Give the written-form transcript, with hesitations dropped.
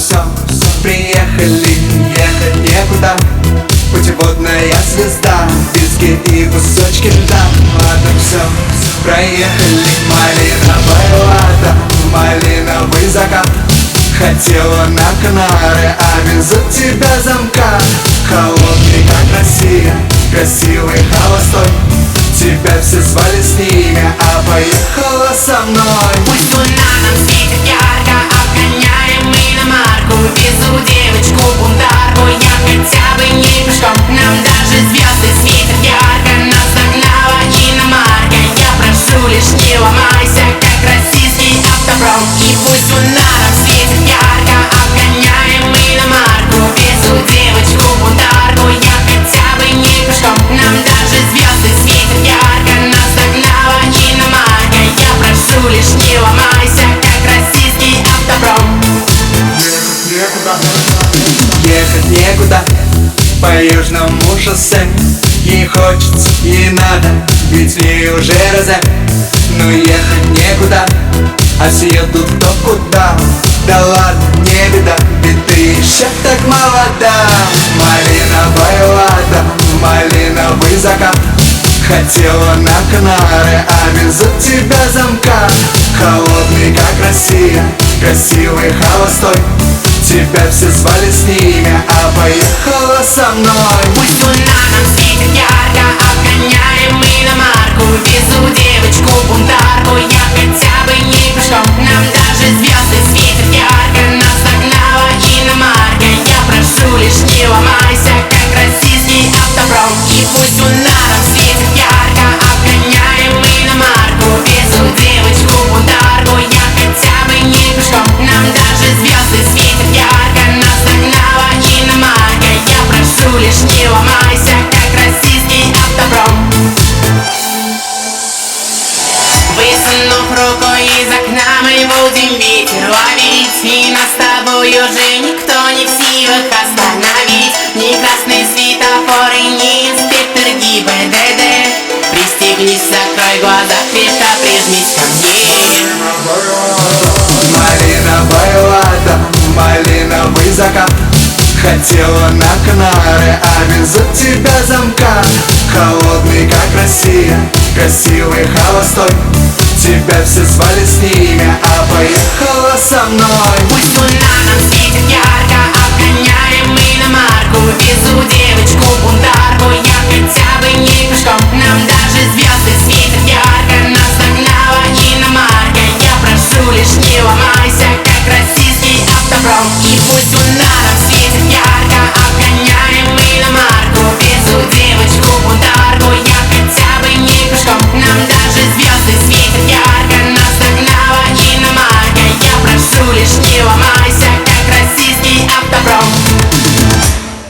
все, приехали, ехать некуда. Путеводная звезда, виски и кусочки льда. Ладно, все, проехали. Малиновая лата, малиновый закат. Хотела на Канары, а везут тебя замка. Холодный, как Россия, красивый, холостой. Тебя все звали с ними, а поехала со мной. Пусть луна нам светит ярко, обгоняем мы иномарку. Везу девочку бунтарку, я хотя бы не пешком. Нам даже звезды светят ярко, нас догнала иномарка. Я прошу, лишь не ломайся, как российский автопром. И пусть луна нам светит ярко, обгоняем мы иномарку. Везу девочку бунтарку, я хотя бы не пешком. Нам даже звезды светят ярко, нас догнала иномарка. Я прошу, лишь не ломайся, как российский автопром. Ехать некуда по южному шоссе. Ей хочется, ей надо, ведь ей уже розе. Но ехать некуда, а все едут кто куда. Да ладно, не беда, ведь ты еще так молода. Малиновая лата, малиновый закат. Хотела на Канары, а везут тебя замка. Холодный, как Россия, красивый, холостой. Тебя все звали с ними, а поехала со мной. Пусть луна нам светит ярко, обгоняем мы иномарку. Везу девочку бунтарку, я хотя бы не пешком. Нам даже звезды светят ярко, нас догнала иномарка. Я прошу, лишь не ломайся, как российский автопром. И пусть луна нам светит ярко, обгоняем мы иномарку. Везу девочку бунтарку, я хотя бы не пешком. Нам даже звезды светят ярко, нас догнала иномарка. Я прошу, лишь не ломайся, как российский автопром. Высунув руку из окна, мы будем ветер ловить. И нас с тобой уже никто не в силах остановить. Ни красный светофор и ни инспектор ГИБДД. Пристегнись, закрой глаза, крепко прижмись ко мне. Малиновая лата, малиновый закат. Хотела на Канары, а везут тебя замка. Холодный, как Россия, красивый, холостой. Тебя все звали с ними, а поехала со мной. Пусть луна нам светит